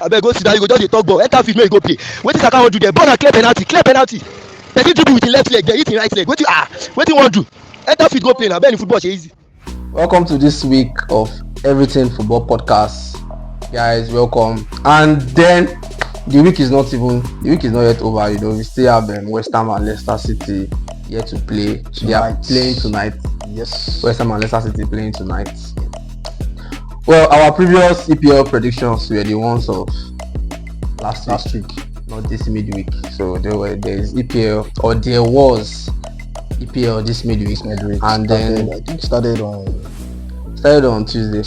Abeg go sit down, you go just dey talk ball. Enter field make you go play. Wetin Saka wan do there? Ball na clear penalty. Person dribble with him left leg, dey hit him right leg. Wetin you wan do? Enter field go play na. Abeg in football dey easy. Welcome to this week of Everything Football Podcast, guys. Welcome. And then the week is not yet over. We still have West Ham and Leicester City yet to play. They are playing tonight. Yes. West Ham and Leicester City playing tonight. Well, our previous EPL predictions were the ones of last week, not this midweek. So there was EPL this midweek, and then I think started on Tuesday.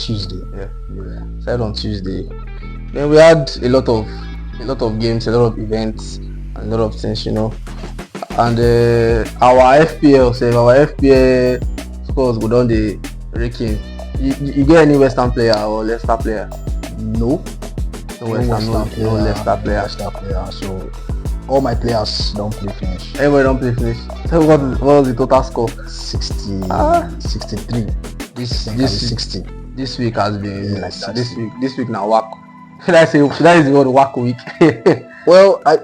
Yeah. Started on Tuesday. Then we had a lot of games, a lot of events, and a lot of things, And our FPL scores go down the ranking. You get any West Ham player or Leicester player? No Leicester player. So all my players don't play finish. Everybody don't play finish. So what was the total score? 63. This 60. This week has been like this week now whack. Should I use the word whack week? Well, I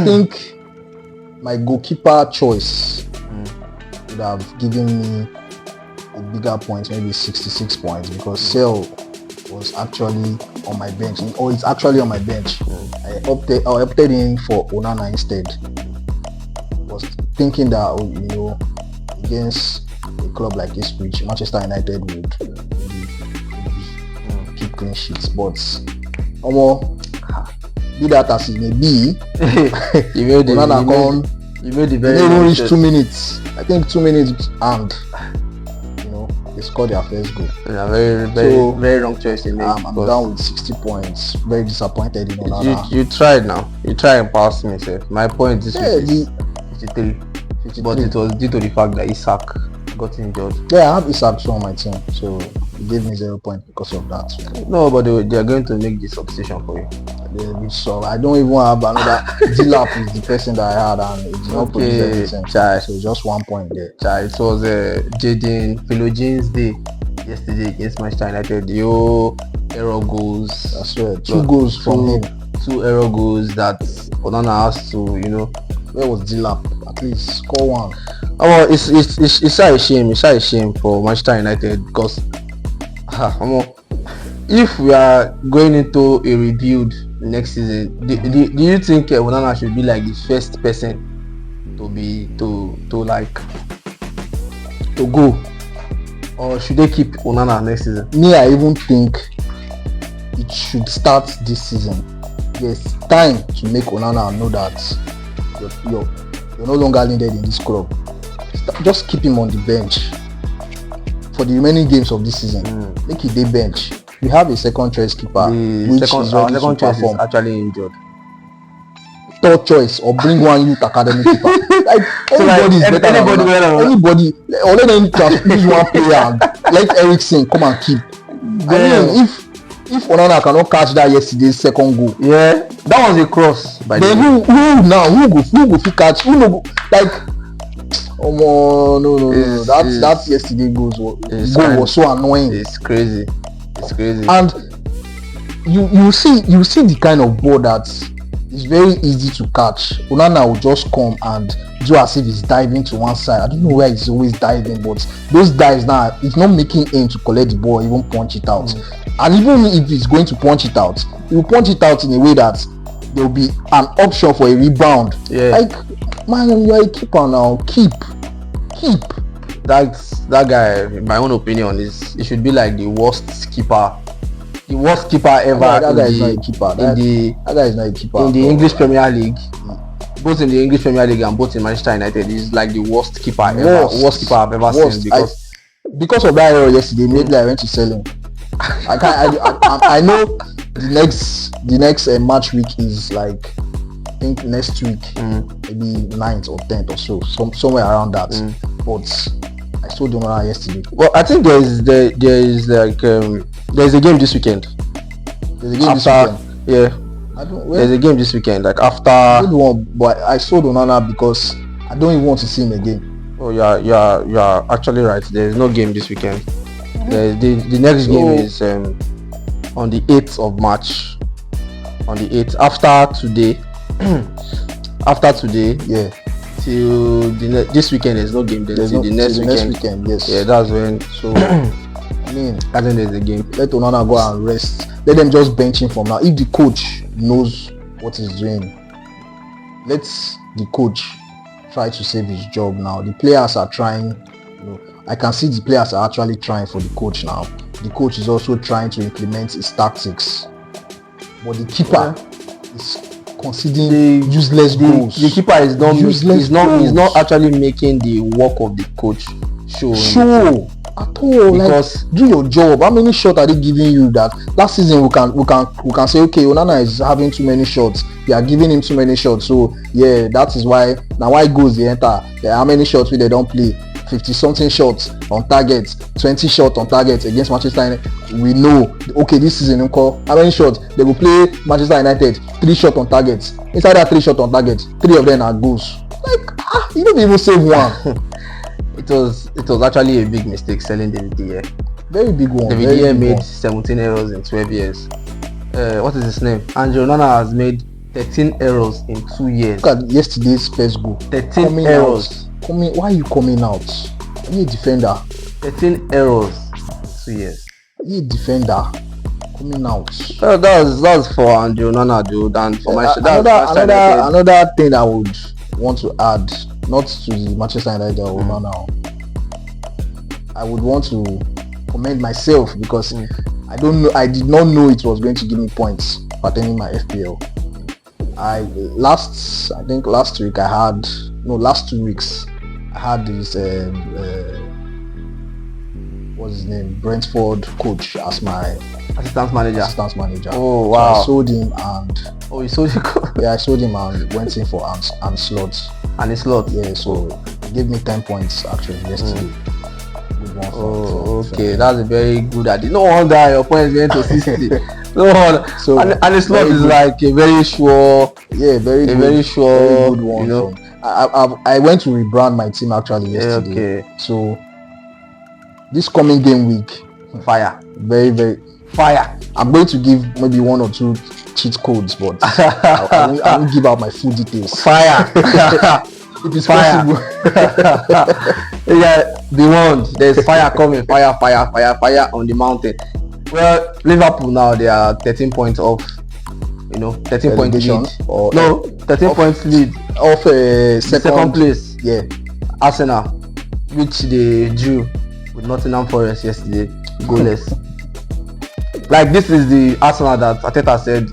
think my goalkeeper choice would have given me a bigger point, maybe 66 points, because Sale was actually on my bench, or it's actually on my bench. I opted in for Onana instead. Was thinking that against a club like Ipswich, Manchester United would keep clean sheets, but be that as it may be, Onana gone. You made the very. They didn't reach 2 minutes. I think 2 minutes, and they scored their first goal. Yeah, very wrong choice to make. I'm down with 60 points. Very disappointed in Onana. You tried now. You tried and passed me, sir. My point this week is 53. But it was due to the fact that Isak got injured. Yeah, I have Isak on my team, so he gave me 0 points because of that. No, but they are going to make the substitution for you. So I don't even have another. Dilap is the person that I had, and it did not produce anything. So just 1 point there. It was Philogene's day yesterday against Manchester United. The error goals. That's right. 2 goals from him. 2 error goals that Onana has to, Where was Dilap? At least score one. Oh, it's a shame. It's a shame for Manchester United, because if we are going into a rebuild next season, do you think Onana should be like the first person to go, or should they keep Onana next season? Me, I even think it should start this season. There's time to make Onana know that you're no longer needed in this club. Just keep him on the bench for the remaining games of this season. Make it day bench. We have a second choice keeper, Our second choice is actually injured. Third choice, or bring one youth academy keeper. Like anybody is better than anybody. Or let them just use one player and let Eriksen come and keep. If Onana cannot catch that yesterday's second goal, that was a cross. Then who go fit catch? Who no go like? No. That yesterday goal was so annoying. It's crazy. And you see the kind of ball that is very easy to catch. Onana will just come and do as if he's diving to one side. I don't know where he's always diving, but those dives now, he's not making aim to collect the ball, even punch it out. And even if he's going to punch it out, he will punch it out in a way that there will be an option for a rebound. Like, man, you're a keeper now. Keep. That guy, in my own opinion, he should be like the worst keeper ever. That guy is not a keeper. That guy is not a keeper. In the English Premier League, both in the English Premier League and both in Manchester United, he's like the worst keeper ever. Worst keeper I've ever seen. Because of that error yesterday, maybe I went to sell him. I know the next match week is like, I think next week, maybe 9th or 10th or so, somewhere around that. But I sold him yesterday. Well, I think there's a game this weekend. There's a game this weekend. Yeah. There's a game this weekend. Like after. But I sold Onana because I don't even want to see him again. Oh, you're actually right. There's no game this weekend. The next game is on the 8th of March. on the 8th. After today, Yeah. till this weekend there's no game. There's Till the next weekend. Yes. Yeah, that's when. So I mean, I think there's a game. let Onana go and rest. Let them just bench him from now. If the coach knows what he's doing, let the coach try to save his job now. The players are trying. I can see the players are actually trying for the coach now. The coach is also trying to implement his tactics, but the keeper is conceding useless goals. The keeper is not Useless he's not actually making the work of the coach show at all. Because do your job. How many shots are they giving you? That last season we can say, okay, Onana is having too many shots. They are giving him too many shots. So yeah, that is why now why goals they enter. Yeah, how many shots they don't play? 50 something shots on target, 20 shots on target against Manchester United. We know, okay, this season how many shots they will play Manchester United? 3 shots on target. Inside that 3 shots on target, 3 of them are goals. You don't even save one. it was actually a big mistake selling David De Gea. Very big one. David De Gea made 17 errors in 12 years. What is his name? Andrew Onana has made 13 errors in 2 years. Look at yesterday's first goal. 13 errors. Why are you coming out? Are you a defender? 13 errors in 2 years. Are you a defender? Coming out. That's for Andrew Onana, dude, and for another thing I would want to add, not to the Manchester United or Onana. I would want to commend myself because I did not know it was going to give me points pertaining my FPL. Last 2 weeks I had this what's his name, Brentford coach as my assistant manager. Oh wow! So I sold him and you sold him? Yeah, I sold him and went in for Anslot. And his slot. Yeah, so he gave me 10 points actually yesterday. Okay, that's a very good idea. No wonder your points went to 60. No wonder. So and the slot is like a very sure. Yeah, very good one. You know, I went to rebrand my team actually yesterday. Okay. So this coming game week, fire, very fire. I'm going to give maybe 1 or 2 cheat codes, but I won't give out my full details. Fire. If it's possible. Yeah, be warned. There's fire coming. Fire on the mountain. Well, Liverpool now they are 13 points off. 13 point lead. 13 points lead off second place. Yeah, Arsenal, which they drew with Nottingham Forest yesterday, goalless. Like this is the Arsenal that Arteta said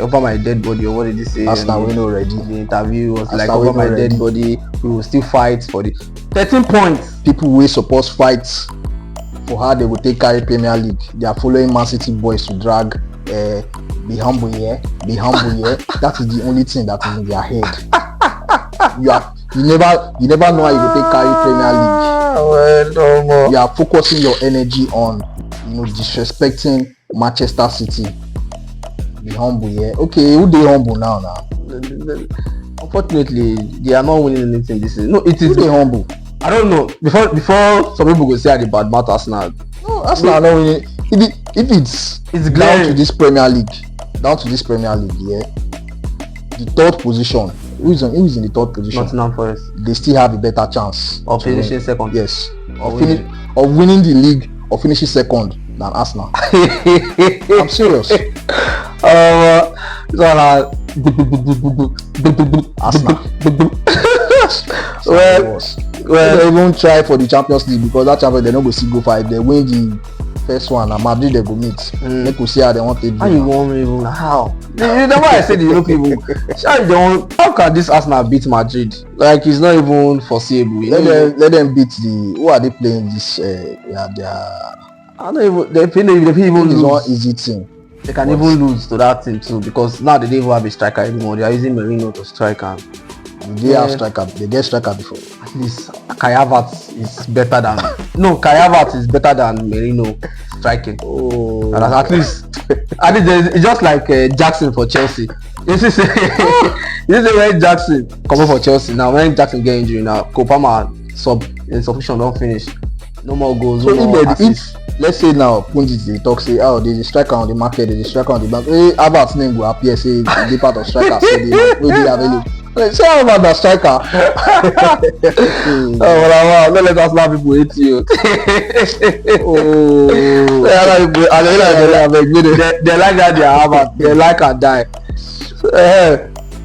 over my dead body, or what did he say? Arsenal win already. The interview was like, over my dead body, we will still fight for the 13 points. People will suppose fight for how they will take carry Premier League. They are following Man City boys to drag be humble here. That is the only thing that is in their head. You never know how you will take carry Premier League. Well, no more. You are focusing your energy on disrespecting Manchester City. Be humble here. Okay, who they humble now? Unfortunately, they are not winning anything this season. No, it is. Who they humble? I don't know. Before some people go say I bad mouth Arsenal. No, Arsenal are not winning. If it's down to this Premier League, yeah. The 3rd position. Who is in the 3rd position? Nottingham Forest. They still have a better chance of finishing second. Yes, of winning the league or finishing second than Arsenal. I'm serious. Arsenal. Well, they won't try for the Champions League because that champion they not go see go fight. They win the first one and Madrid they go meet. They could see how they want to do. How you want me even? How? You know why I said the people. How can this Arsenal beat Madrid? Like it's not even foreseeable. Let them beat the. Who are they playing this? They are. I don't even. They even lose. One easy team. They can even lose to that team too because now they don't even have a striker anymore. They are using Merino to strike and. They have striker. They get striker before. At least Kai Havertz is better than. No, Kai Havertz is better than Merino striking. Oh. And at least it's just like Jackson for Chelsea. This is when Jackson coming for Chelsea. Now when Jackson get injured now, Kopama substitution don't finish. No more goals. So let's say now pundits dey talk say oh there's a striker on the market, there's a striker on the bank. Hey, Havertz name go appear say dey part of strikers wey dey available. Say how about that striker? Wow, don't let us laugh people hate you. They like that they are Havertz, they like and die.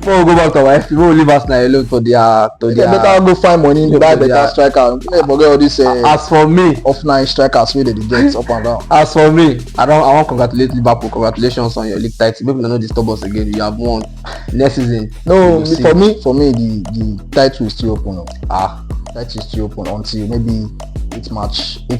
Before we go back to our FPL, we will leave us now alone to their. Better go find money to buy better striker. Forget all this. As for me, offline strikers wey dey get up and down. As for me, I want to congratulate Liverpool. Congratulations on your league title. Maybe no disturb us again. You have won next season. No, for me, the title is still open. Title is still open until maybe 8th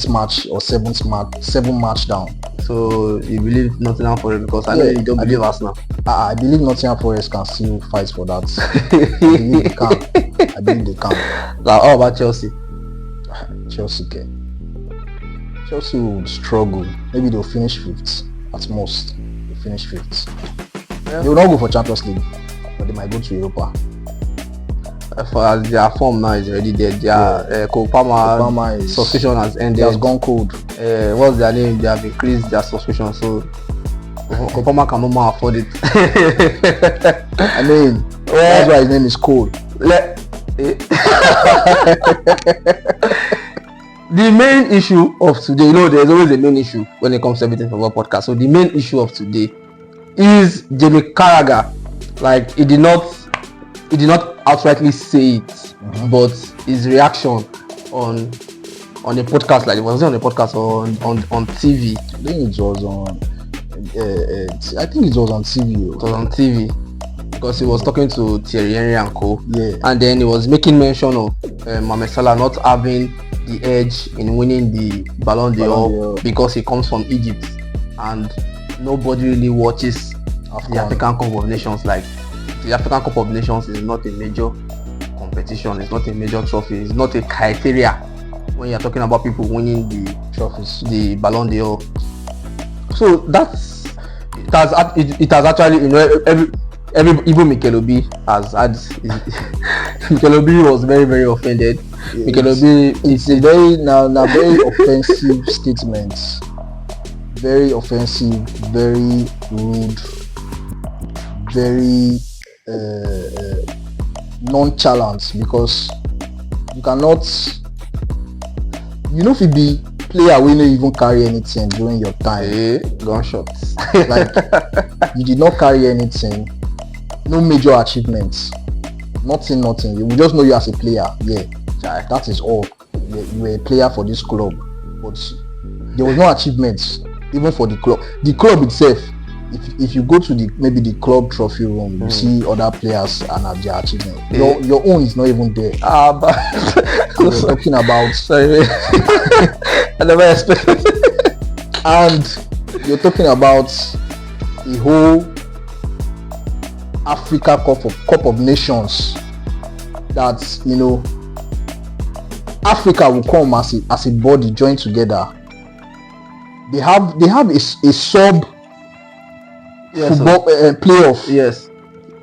match or 7 match down. So you believe Nottingham Forest because I know you don't believe Arsenal. I believe Nottingham Forest can still fight for that. I believe they can. Like, how about Chelsea? Chelsea will struggle. Maybe they'll finish 5th at most. They'll finish 5th. Yeah. They will not go for Champions League, but they might go to Europa. For their form now is already there. Their Cole Palmer's suspension has ended. He has gone cold. What's their name? They have increased their suspension, so Cole Palmer can no more afford it. I mean, that's why his name is Cole. The main issue of today, you know, there's always a main issue when it comes to everything for our podcast. So the main issue of today is Jamie Carragher. Like he did not outrightly say it, but his reaction on a podcast, like it was on a podcast or on TV. I think it was on. I think it was on TV. It was on TV because he was talking to Thierry Henry and co. Yeah. And then he was making mention of Mohamed Salah not having the edge in winning the Ballon d'Or because he comes from Egypt and nobody really watches the African Cup of Nations. Like the African Cup of Nations is not a major competition, it's not a major trophy, it's not a criteria when you're talking about people winning the trophies, the Ballon d'Or. So it has actually, you know, even Mikel Obi has had Mikel Obi was very, very offended. Yes. Mikel Obi, it's a very very offensive statement, very offensive, very rude, very nonchalant, because you cannot, you know, if you be player wey no even carry anything during your time, gunshots. Like you did not carry anything, no major achievements, nothing. You will just know you as a player. Yeah, that is all. You were a player for this club, but there was no achievements even for the club. The club itself, if you go to the club trophy room, you see other players and have their achievement. Your own is not even there. But we're talking about. Sorry, I never expected. And you're talking about the whole Africa Cup of Nations. That, you know, Africa will come as a body joined together. They have a sub football playoff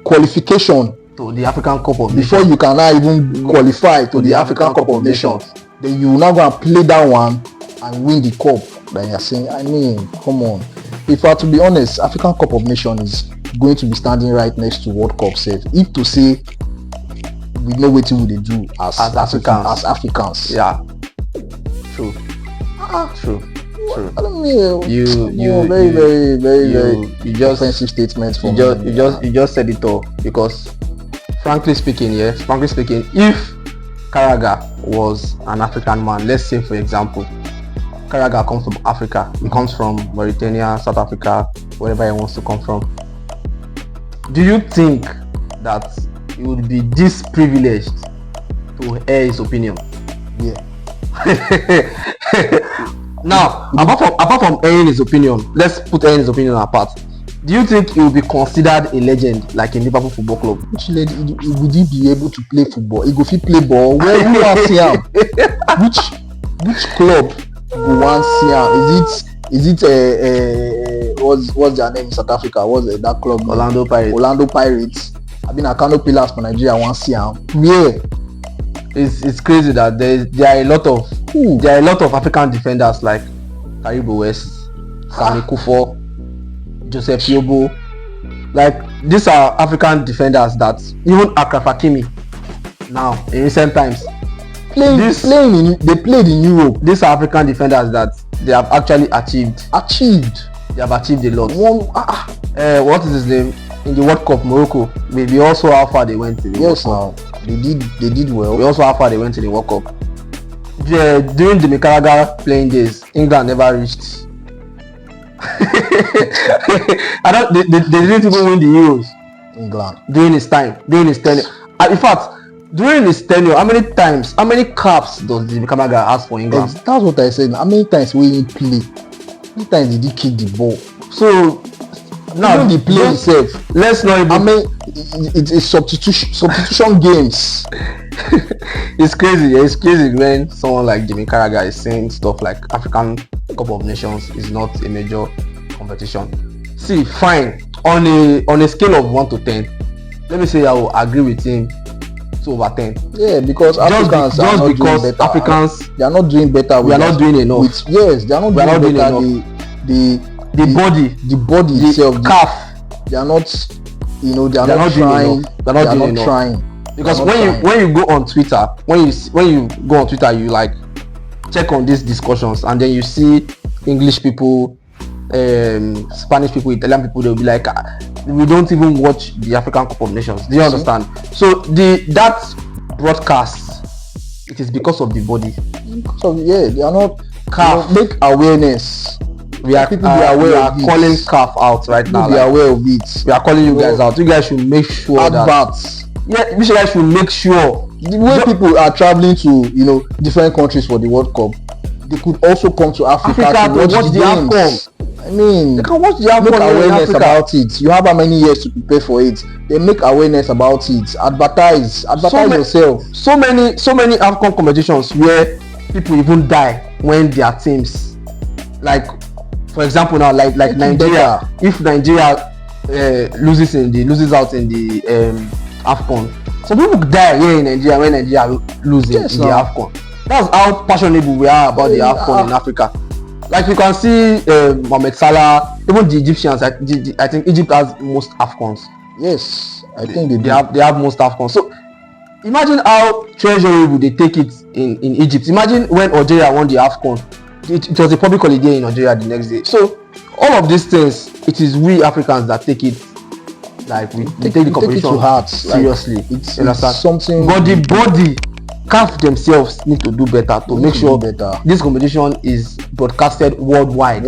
qualification to the African Cup of before Nations. you can now even qualify to the African Cup of Nations. Then you will now go and play that one and win the cup. Then you're saying, I mean, come on. If I to be honest, African Cup of Nations is going to be standing right next to World Cup safe. If to say we know what we do as Africans. Yeah. True. True. I don't mean, you very offensive statements from you just said it all, because frankly speaking, if Carragher was an African man, let's say for example Carragher comes from Africa, he comes from Mauritania, South Africa, wherever he wants to come from, do you think that he would be this privileged to air his opinion? Yeah. Now, apart from airing his opinion, let's put airing his opinion apart. Do you think he will be considered a legend like in Liverpool Football Club? Would he be able to play football? He go fit play ball. Where you want to see him? Which club go want see him? Is it what's their name in South Africa? What's that club? Orlando Pirates. I mean, Akano Pillars for Nigeria want see him. Where? It's crazy that there are a lot of African defenders like Taribo West, Sami Kufo, Joseph Yobo. Like these are African defenders that even Akraf Hakimi now in recent times they played in Europe. These are African defenders that they have actually achieved. They have achieved a lot. What is his name? In the World Cup, Morocco. We also how far they went to the World Cup. They did well. We also how far they went to the World Cup. During Jamie Carragher playing days, England never reached. They didn't even win the Euros. England during his tenure. In fact, during his tenure, how many caps does Jamie Carragher ask for England? That's what I said. How many times will he play? How many times did he kick the ball? So now the play itself. Let's not even. It's a substitution games. It's crazy when someone like Jamie Carragher is saying stuff like African Cup of Nations is not a major competition. See, fine. On a scale of 1 to 10, let me say I will agree with him to over 10. Yeah, because Africans they are not doing better. We are not doing enough. They are not doing better. The body itself, the calf. They are not trying. They're not trying. Because when you go on Twitter, when you go on Twitter, you like check on these discussions, and then you see English people, Spanish people, Italian people, they'll be like, we don't even watch the African Cup of Nations. Do you understand? So that broadcast, it is because of the body. They are not calf. Make awareness. We are calling calf out right now. Be aware of it. We are calling you guys out. You guys should make sure adverts. You guys should make sure the way people are traveling to different countries for the World Cup, they could also come to Africa to watch the AFCON. I mean, they can watch the AFCON. Make awareness about it. You have how many years to prepare for it? They make awareness about it. Advertise yourself. So many AFCON competitions where people even die when their teams, like for example now, like Nigeria. If Nigeria loses out in the AFCON, some people die here in Nigeria when Nigeria loses in the AFCON. That's how passionate we are about the AFCON in Africa. Like you can see Mohamed Salah, even the Egyptians. I think Egypt has most AFCONs. Yes, I think they have most AFCONs. So imagine how treasurable they take it in Egypt. Imagine when Algeria won the AFCON. It was a public holiday in Algeria the next day. So all of these things, it is we Africans that take it, like we take the competition to heart seriously. Like, it's something. But the body, CAF themselves need to do better to make sure this competition is broadcasted worldwide.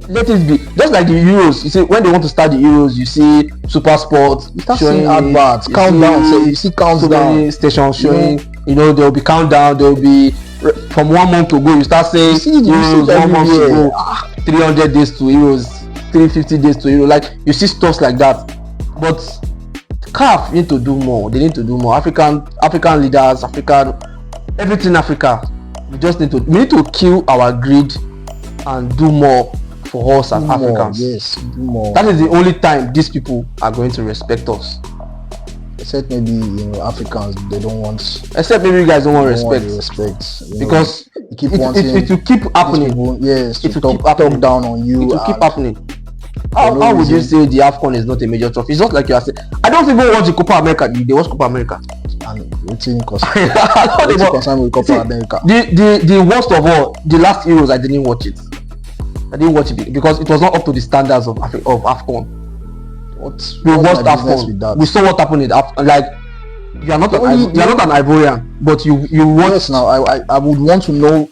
Let it be just like the Euros. You see, when they want to start the Euros, you see Super Sport. You start seeing adverts, countdown. So you see countdown stations showing. There will be countdown. There will be from 1 month to go. You start saying Euros 1 month to go, 300 days to Euros, 350 days to Euros. Like you see stuff like that. But CAF need to do more. They need to do more. African leaders, everything Africa. We need to kill our greed and do more for us as Africans. Yes, do more. That is the only time these people are going to respect us. Except maybe Africans, they don't want. Except maybe you guys don't want respect. Because it will keep happening. It will talk down on you. It will keep happening. How would you say the AFCON is not a major trophy? It's not like you are saying. I don't even watch the Copa America. They watch Copa America. And concern with Copa America. The worst of all, the last Euros, I didn't watch it because it was not up to the standards of AFCON. We watched AFCON. We saw what happened in AFCON. Like you are not an Ivorian, but you watch. Yes, now I would want to know.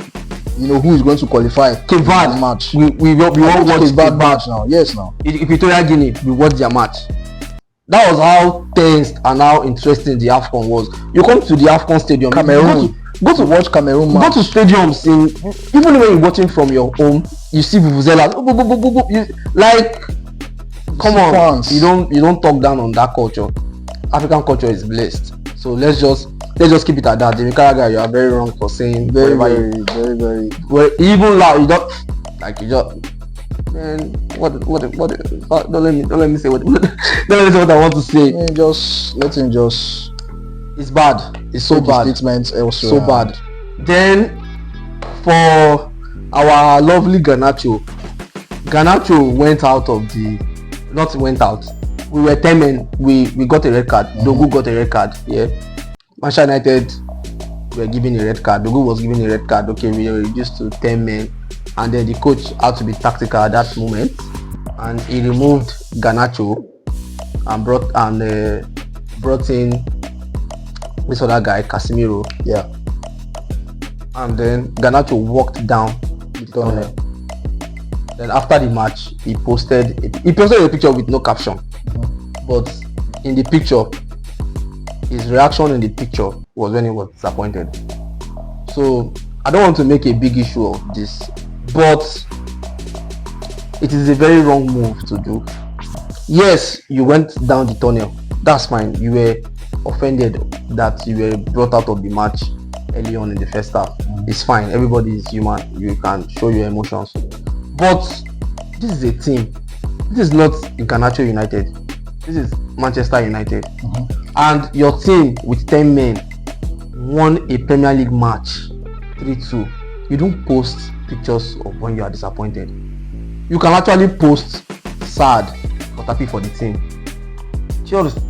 Who is going to qualify Cape Verde match. We all watch Cape Verde match now. Yes, now Equatorial Guinea, we watched their match. That was how tense and how interesting the AFCON was. You come to the AFCON stadium, Cameroon. Go to watch Cameroon match. Go to stadiums even when you're watching from your home, you see vuvuzelas. Come on, fans. You don't talk down on that culture. African culture is blessed. So let's just keep it at that. Jamie Carragher, you are very wrong for saying very. Well, even loud, you just. Man, what? Don't let me say what. Don't let me say what I want to say. Let him just. It's bad. It's so bad. Statements elsewhere. So bad. Then for our lovely Garnacho went out. We were 10 men. We got a red card. Dogu got a red card. Yeah. Manchester United were given a red card. Dogu was given a red card. Okay, we were reduced to 10 men, and then the coach had to be tactical at that moment, and he removed Garnacho and brought in this other guy, Casemiro. Yeah. And then Garnacho walked down the tunnel. Then after the match, he posted a picture with no caption. But in the picture, his reaction in the picture was when he was disappointed. So I don't want to make a big issue of this, but it is a very wrong move to do. Yes, you went down the tunnel. That's fine. You were offended that you were brought out of the match early on in the first half. It's fine. Everybody is human. You can show your emotions. But this is a team. This is not Garnacho United. This is Manchester United. And your team with 10 men won a Premier League match 3-2. You don't post pictures of when you are disappointed. You can actually post sad but happy for the team.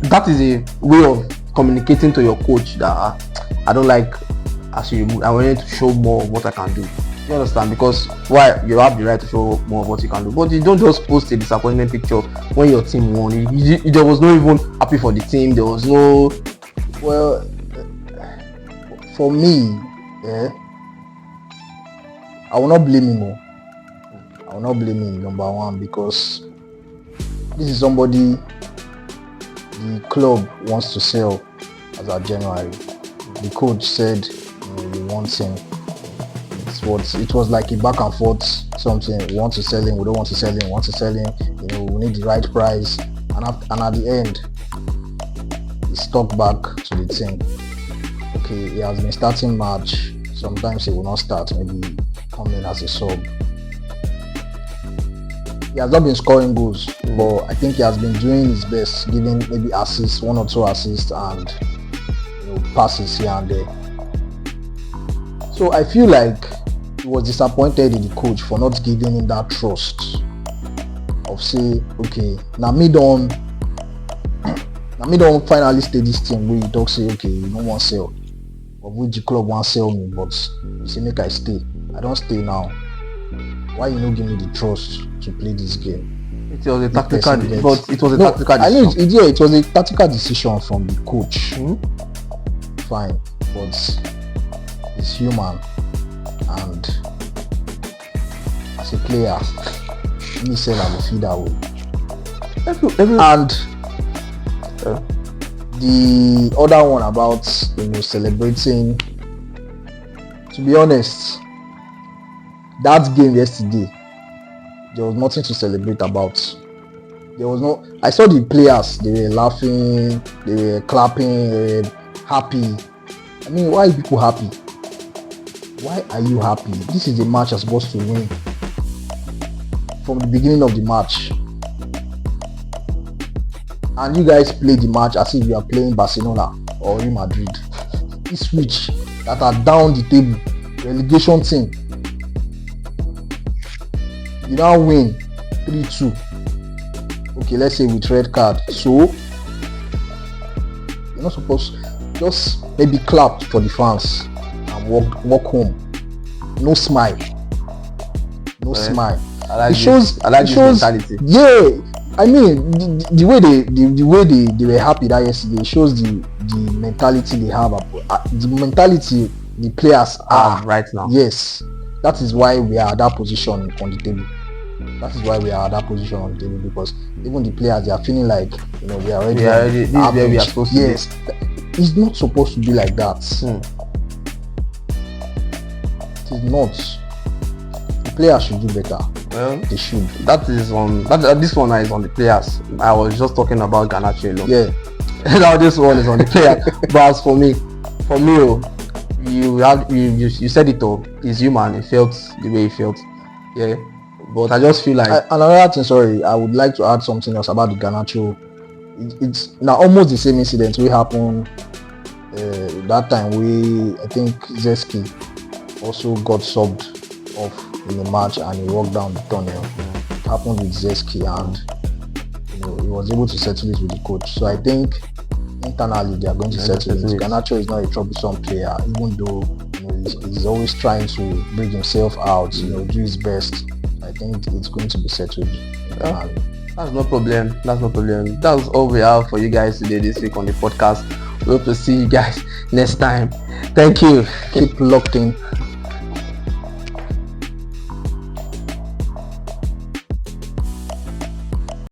That is a way of communicating to your coach that I don't like as you remove. I wanted to show more of what I can do. You understand? Because why? You have the right to show more of what you can do, but you don't just post a disappointment picture when your team won. There was no even happy for the team. There was no. Well, for me, I will not blame him. I will not blame him, number one, because this is somebody the club wants to sell as of January. The coach said he wants him. It was like a back and forth something. We want to sell him, we don't want to sell him, we want to sell him, we need the right price. And at the end, he stuck back to the team. Okay, he has been starting match. Sometimes he will not start, maybe come in as a sub. He has not been scoring goals, but I think he has been doing his best, giving maybe assists, 1 or 2 assists, and passes here and there. So I feel like he was disappointed in the coach for not giving him that trust of say, okay, now me don't finally stay this team where you talk say, okay, you don't want to sell, or which the club want to sell me, but you say make I stay. I don't stay now. Why you not give me the trust to play this game? It was a tactical decision. It was a tactical decision. I know it was a tactical decision from the coach. Fine, but it's human, and as a player, me say I will feel that way. And the other one about celebrating, to be honest, that game yesterday, there was nothing to celebrate about. There was no. I saw the players; they were laughing, they were clapping, they were happy. I mean, why are people happy? Why are you happy? This is the match you're supposed to win from the beginning of the match, and you guys play the match as if you are playing Barcelona or Real Madrid. This switch that are down the table, relegation team. You now win 3-2. Okay, let's say with red card. So you're not supposed to just maybe clap for the fans and walk home. No smile. No smile. I like this mentality. Yeah, I mean the way they were happy that yesterday shows the mentality they have, the mentality the players are right now. Yes, that is why we are at that position on the table. That is why we are at that position on the table, because even the players, they are feeling like we are ready. This is where we are supposed to be. Yes, it's not supposed to be like that. It is not. The players should do better. Well, they should. This one is on the players. I was just talking about Garnacho alone. Yeah. Now this one is on the players. But as for me, you said it all. He's human. He felt the way he felt. Yeah. But I just feel like another thing. Sorry, I would like to add something else about the Garnacho. It's now almost the same incident we happened that time. I think Zeski also got subbed off in a match and he walked down the tunnel. It happened with Zeski, and he was able to settle it with the coach. So I think internally they are going to settle it. Garnacho is not a troublesome player, even though he's always trying to bring himself out, do his best. I think it's going to be settled. That's no problem. That's all we have for you guys today this week on the podcast. We hope to see you guys next time. Thank you. Keep locked in.